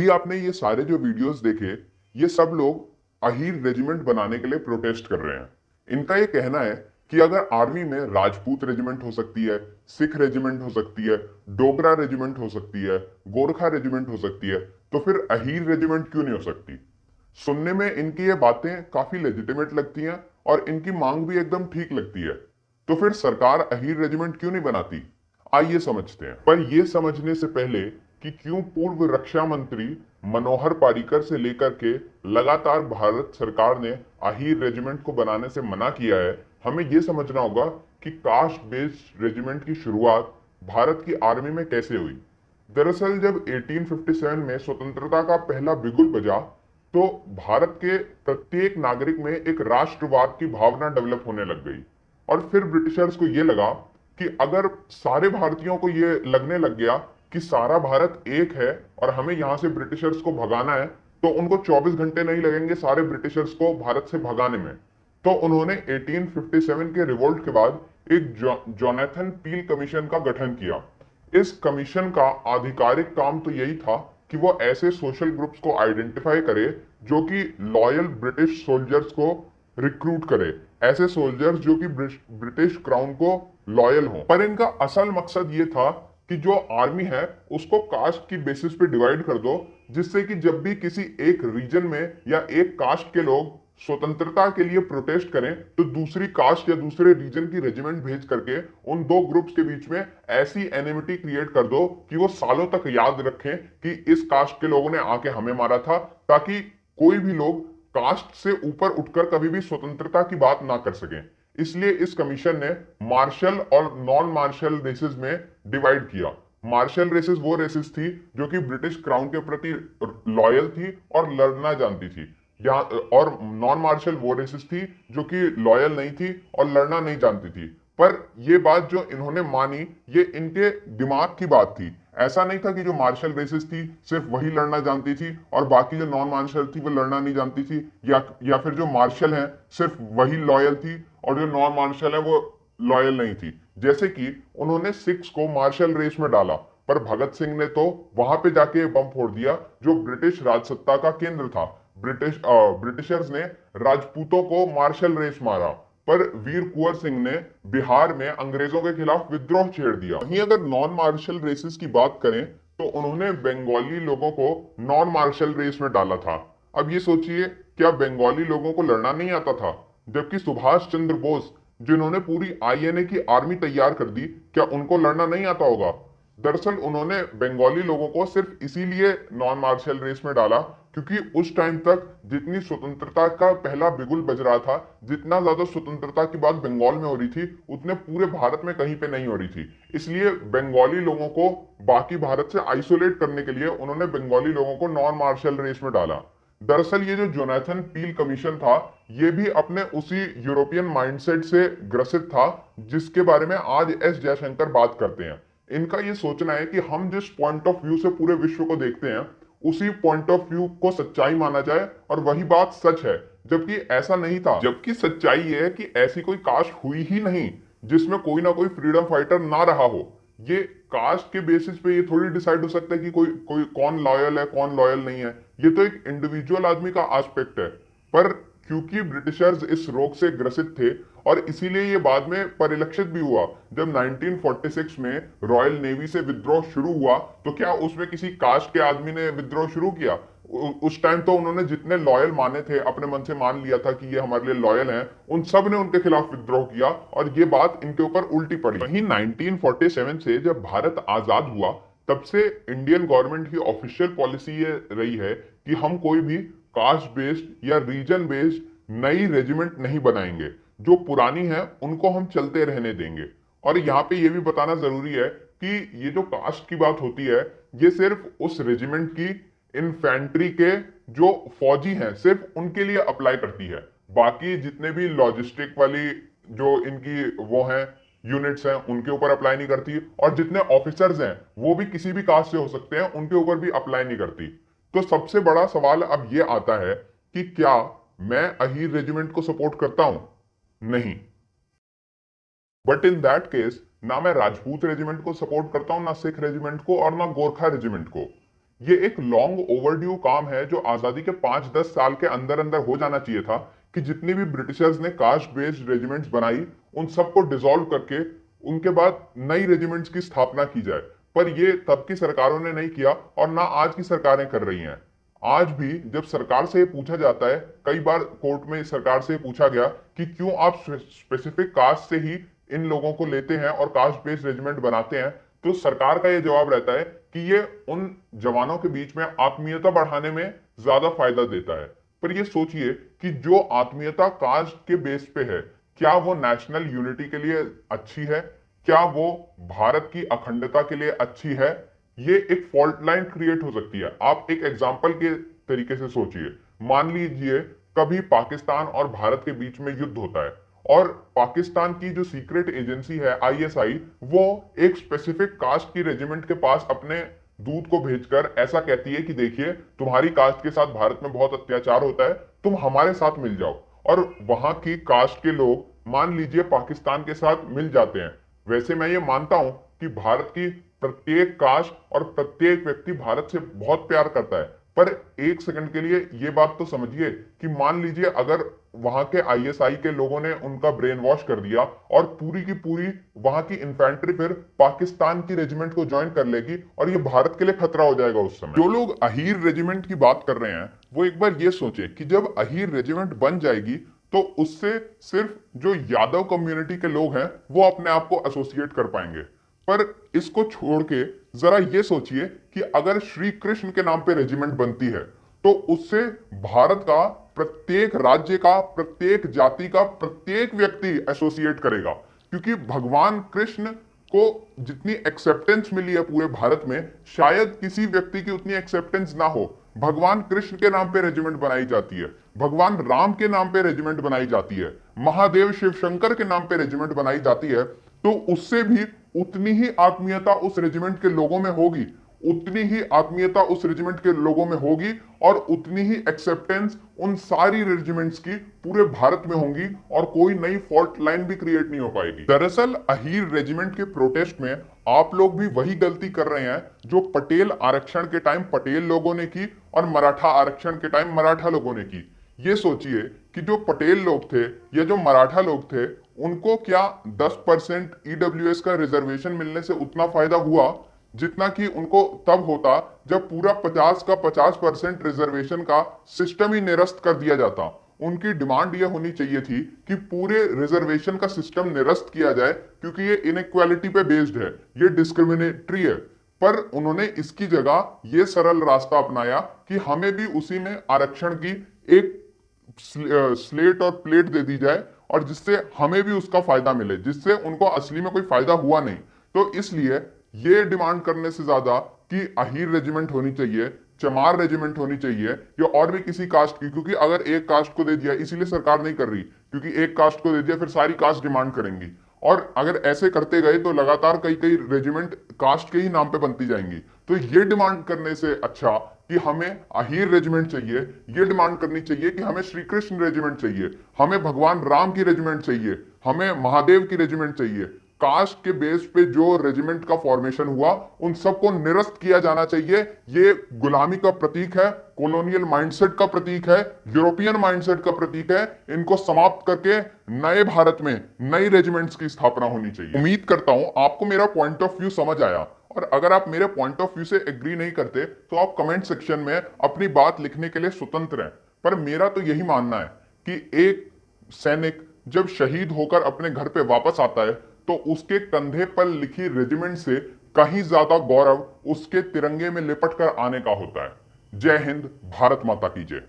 अभी आपने ये सारे जो वीडियोस देखे, ये सब लोग अहीर रेजिमेंट बनाने के लिए प्रोटेस्ट कर रहे हैं। इनका ये कहना है कि अगर आर्मी में राजपूत रेजिमेंट हो सकती है, सिख रेजिमेंट हो सकती है, डोगरा रेजिमेंट हो सकती है, गोरखा रेजिमेंट हो सकती है, तो फिर अहीर रेजिमेंट क्यों नहीं हो सकती। सुनने में इनकी ये बातें काफी लेजिटिमेट लगती हैं और इनकी मांग भी एकदम ठीक लगती है। तो फिर सरकार अहीर रेजिमेंट क्यों नहीं बनाती, आइए समझते हैं। पर यह समझने से पहले कि क्यों पूर्व रक्षा मंत्री मनोहर पारीकर से लेकर के लगातार भारत सरकार ने अहीर रेजिमेंट को बनाने से मना किया है, हमें यह समझना होगा कि कास्ट बेस्ड रेजिमेंट की शुरुआत भारत की आर्मी में कैसे हुई। दरअसल जब 1857 में स्वतंत्रता का पहला बिगुल बजा, तो भारत के प्रत्येक नागरिक में एक राष्ट्रवाद की भावना डेवलप होने लग गई। और फिर ब्रिटिशर्स को यह लगा कि अगर सारे भारतीयों को यह लगने लग गया कि सारा भारत एक है और हमें यहां से ब्रिटिशर्स को भगाना है, तो उनको 24 घंटे नहीं लगेंगे सारे ब्रिटिशर्स को भारत से भगाने में। तो उन्होंने 1857 के रिवोल्ट के बाद एक जोनाथन पील कमीशन का गठन किया। इस कमीशन का आधिकारिक काम तो यही था कि वो ऐसे सोशल ग्रुप्स को आइडेंटिफाई करे जो कि लॉयल ब्रिटिश सोल्जर्स को रिक्रूट करे, ऐसे सोल्जर्स जो कि ब्रिटिश क्राउन को लॉयल हों। पर इनका असल मकसद ये था कि जो आर्मी है उसको कास्ट की बेसिस पे डिवाइड कर दो, जिससे कि जब भी किसी एक रीजन में या एक कास्ट के लोग स्वतंत्रता के लिए प्रोटेस्ट करें, तो दूसरी कास्ट या दूसरे रीजन की रेजिमेंट भेज करके उन दो ग्रुप्स के बीच में ऐसी एनिमिटी क्रिएट कर दो कि वो सालों तक याद रखें कि इस कास्ट के लोगों ने आके हमें मारा था, ताकि कोई भी लोग कास्ट से ऊपर उठकर कभी भी स्वतंत्रता की बात ना कर सकें। इसलिए इस कमीशन ने मार्शल और नॉन मार्शल रेसेस में डिवाइड किया। मार्शल रेसेस वो रेसेस थी जो कि ब्रिटिश क्राउन के प्रति लॉयल थी और लड़ना जानती थी, या और नॉन मार्शल वो रेसेस थी जो कि लॉयल नहीं थी और लड़ना नहीं जानती थी। पर ये बात जो इन्होंने मानी, ये इनके दिमाग की बात थी। ऐसा नहीं था कि जो मार्शल रेसेस थी सिर्फ वही लड़ना जानती थी और बाकी जो नॉन मार्शल थी वो लड़ना नहीं जानती थी, या फिर जो मार्शल हैं सिर्फ वही लॉयल थी और जो नॉन मार्शल है वो लॉयल नहीं थी। जैसे कि उन्होंने सिख्स को मार्शल रेस में डाला, पर भगत सिंह ने तो वहां पे जाके बम फोड़ दिया जो ब्रिटिश राजसत्ता का केंद्र था। ब्रिटिशर्स ने राजपूतों को मार्शल रेस मारा, पर वीर कुंवर सिंह ने बिहार में अंग्रेजों के खिलाफ विद्रोह छेड़ दिया। वहीं अगर नॉन मार्शल रेसेस की बात करें, तो उन्होंने बंगाली लोगों को नॉन मार्शल रेस में डाला था। अब ये सोचिए, क्या बंगाली लोगों को लड़ना नहीं आता था, जबकि सुभाष चंद्र बोस जिन्होंने पूरी आईएनए की आर्मी तैयार कर दी, क्या उनको लड़ना नहीं आता होगा। दरअसल उन्होंने बंगाली लोगों को सिर्फ इसीलिए नॉन मार्शल रेस में डाला क्योंकि उस टाइम तक जितनी स्वतंत्रता का पहला बिगुल बज रहा था, जितना ज्यादा स्वतंत्रता की बात बंगाल में हो रही थी, उतने पूरे भारत में कहीं पे नहीं हो रही थी। इसलिए बंगाली लोगों को बाकी भारत से आइसोलेट करने के लिए उन्होंने बंगाली लोगों को नॉन मार्शल रेस में डाला। दरअसल ये जो जोनाथन पील कमीशन था, ये भी अपने उसी यूरोपियन माइंडसेट से ग्रसित था जिसके बारे में आज एस जयशंकर बात करते हैं। इनका ये सोचना है कि हम जिस पॉइंट ऑफ व्यू से पूरे विश्व को देखते हैं, उसी पॉइंट ऑफ व्यू को सच्चाई माना जाए और वही बात सच है, जबकि ऐसा नहीं था। जबकि सच्चाई ये है कि ऐसी कोई कास्ट हुई ही नहीं जिसमें कोई ना कोई फ्रीडम फाइटर ना रहा हो। ये कास्ट के बेसिस पे ये थोड़ी डिसाइड हो सकता है कि कोई कोई कौन लॉयल है कौन लॉयल नहीं है। ये तो एक इंडिविजुअल आदमी का एस्पेक्ट है। पर क्योंकि ब्रिटिशर्स इस रोग से ग्रसित थे और इसीलिए ये बाद में परिलक्षित भी हुआ। जब 1946 में रॉयल नेवी से विद्रोह शुरू हुआ, तो क्या उसमें किसी कास्ट के आदमी ने विद्रोह शुरू किया? उस टाइम तो उन्होंने जितने लॉयल माने थे, अपने मन से मान लिया था कि ये हमारे लिए लॉयल हैं, उन सब ने उनके खिलाफ विद्रोह किया और ये बात इनके ऊपर उल्टी पड़ी। वहीं 1947 से जब भारत आजाद हुआ, तब से इंडियन गवर्नमेंट की ऑफिशियल पॉलिसी ये रही है कि हम कोई भी कास्ट बेस्ड या रीजन बेस्ड नई रेजिमेंट नहीं बनाएंगे। जो पुरानी है उनको हम चलते रहने देंगे। और यहाँ पे ये भी बताना जरूरी है कि ये जो कास्ट की बात होती है, ये सिर्फ उस रेजिमेंट की इन्फेंट्री के जो फौजी हैं सिर्फ उनके लिए अप्लाई करती है। बाकी जितने भी लॉजिस्टिक वाली जो इनकी वो हैं यूनिट्स हैं, उनके ऊपर अप्लाई नहीं करती। और जितने ऑफिसर्स हैं वो भी किसी भी कास्ट से हो सकते हैं, उनके ऊपर भी अप्लाई नहीं करती। तो सबसे बड़ा सवाल अब ये आता है कि क्या मैं अहीर रेजिमेंट को सपोर्ट करता हूं? नहीं। बट इन दैट केस ना मैं राजपूत रेजिमेंट को सपोर्ट करता हूं, ना सिख रेजिमेंट को और ना गोरखा रेजिमेंट को। ये एक लॉन्ग ओवरड्यू काम है जो आजादी के 5-10 साल के अंदर अंदर हो जाना चाहिए था, कि जितनी भी ब्रिटिशर्स ने कास्ट बेस्ड रेजिमेंट्स बनाई उन सबको डिसॉल्व करके उनके बाद नई रेजिमेंट्स की स्थापना की जाए। पर ये तब की सरकारों ने नहीं किया और ना आज की सरकारें कर रही हैं। आज भी जब सरकार से पूछा जाता है, कई बार कोर्ट में सरकार से पूछा गया कि क्यों आप स्पेसिफिक कास्ट से ही इन लोगों को लेते हैं और कास्ट बेस्ड रेजिमेंट बनाते हैं, तो सरकार का ये जवाब रहता है कि ये उन जवानों के बीच में आत्मीयता बढ़ाने में ज्यादा फायदा देता है। पर ये सोचिए कि जो आत्मीयता कास्ट के बेस पे है, क्या वो नेशनल यूनिटी के लिए अच्छी है? क्या वो भारत की अखंडता के लिए अच्छी है? ये एक फॉल्ट लाइन क्रिएट हो सकती है। आप एक एग्जाम्पल के तरीके से सोचिए, मान लीजिए कभी पाकिस्तान और भारत के बीच में युद्ध होता है और पाकिस्तान की जो सीक्रेट एजेंसी है आईएसआई, वो एक स्पेसिफिक कास्ट की रेजिमेंट के पास अपने दूत को भेजकर ऐसा कहती है कि देखिए तुम्हारी कास्ट के साथ भारत में बहुत अत्याचार होता है, तुम हमारे साथ मिल जाओ। और वहां की कास्ट के लोग मान लीजिए पाकिस्तान के साथ मिल जाते हैं। वैसे मैं ये मानता हूं कि भारत की प्रत्येक कास्ट और प्रत्येक व्यक्ति भारत से बहुत प्यार करता है, पर एक सेकंड के लिए ये बात तो समझिए कि मान लीजिए अगर वहां के आईएसआई के लोगों ने उनका ब्रेन वॉश कर दिया और पूरी की पूरी वहां की इन्फेंट्री फिर पाकिस्तान की रेजिमेंट को ज्वाइन कर लेगी और ये भारत के लिए खतरा हो जाएगा उस समय। जो लोग अहीर रेजिमेंट की बात कर रहे हैं वो एक बार ये सोचे कि जब अहीर रेजिमेंट बन जाएगी तो उससे सिर्फ जो यादव कम्युनिटी के लोग हैं वो अपने आप को एसोसिएट कर पाएंगे। पर इसको छोड़ के जरा ये सोचिए कि अगर श्री कृष्ण के नाम पे रेजिमेंट बनती है तो उससे भारत का प्रत्येक राज्य का, प्रत्येक जाति का प्रत्येक व्यक्ति एसोसिएट करेगा, क्योंकि भगवान कृष्ण को जितनी एक्सेप्टेंस मिली है पूरे भारत में शायद किसी व्यक्ति की उतनी एक्सेप्टेंस ना हो। भगवान कृष्ण के नाम पे रेजिमेंट बनाई जाती है, भगवान राम के नाम पे रेजिमेंट बनाई जाती है, महादेव शिव शंकर के नाम पे रेजिमेंट बनाई जाती है, तो उससे भी उतनी ही आत्मीयता उस रेजिमेंट के लोगों में होगी, उतनी ही आत्मीयता उस रेजिमेंट के लोगों में होगी और उतनी ही एक्सेप्टेंस उन सारी रेजिमेंट्स की पूरे भारत में होंगी और कोई नई फॉल्ट लाइन भी क्रिएट नहीं हो पाएगी। दरअसल अहीर रेजिमेंट के प्रोटेस्ट में आप लोग भी वही गलती कर रहे हैं जो पटेल आरक्षण के टाइम पटेल लोगों ने की और मराठा आरक्षण के टाइम मराठा लोगों ने की। ये सोचिए कि जो पटेल लोग थे या जो मराठा लोग थे उनको क्या 10% ईडब्ल्यूएस का रिजर्वेशन मिलने से उतना फायदा हुआ जितना कि उनको तब होता जब पूरा 50 का 50% रिजर्वेशन का सिस्टम ही निरस्त कर दिया जाता। उनकी डिमांड ये होनी चाहिए थी कि पूरे रिजर्वेशन का सिस्टम निरस्त किया जाए, क्योंकि ये इनइक्वालिटी पे बेस्ड है, ये डिस्क्रिमिनेटरी है। पर उन्होंने इसकी जगह ये सरल रास्ता अपनाया कि हमें भी उसी में आरक्षण की एक स्लेट और प्लेट दे दी जाए और जिससे हमें भी उसका फायदा मिले, जिससे उनको असली में कोई फायदा हुआ नहीं। तो इसलिए ये डिमांड करने से ज्यादा कि अहीर रेजिमेंट होनी चाहिए, चमार रेजिमेंट होनी चाहिए या और भी किसी कास्ट की, क्योंकि अगर एक कास्ट को दे दिया, इसीलिए सरकार नहीं कर रही क्योंकि एक कास्ट को दे दिया फिर सारी कास्ट डिमांड करेंगी, और अगर ऐसे करते गए तो लगातार कई कई रेजिमेंट कास्ट के ही नाम पे बनती जाएंगी। तो ये डिमांड करने से अच्छा कि हमें अहीर रेजिमेंट चाहिए, ये डिमांड करनी चाहिए कि हमें श्री कृष्ण रेजिमेंट चाहिए, हमें भगवान राम की रेजिमेंट चाहिए, हमें महादेव की रेजिमेंट चाहिए। कास्ट के बेस पे जो रेजिमेंट का फॉर्मेशन हुआ उन सबको निरस्त किया जाना चाहिए। ये गुलामी का प्रतीक है, कॉलोनियल माइंडसेट का प्रतीक है, यूरोपियन माइंडसेट का प्रतीक है। इनको समाप्त करके नए भारत में नई रेजिमेंट्स की स्थापना होनी चाहिए। उम्मीद करता हूं आपको मेरा पॉइंट ऑफ व्यू समझ आया, और अगर आप मेरे पॉइंट ऑफ व्यू से एग्री नहीं करते तो आप कमेंट सेक्शन में अपनी बात लिखने के लिए स्वतंत्र हैं। पर मेरा तो यही मानना है कि एक सैनिक जब शहीद होकर अपने घर पे वापस आता है तो उसके कंधे पर लिखी रेजिमेंट से कहीं ज्यादा गौरव उसके तिरंगे में लिपट कर आने का होता है। जय हिंद, भारत माता की जय।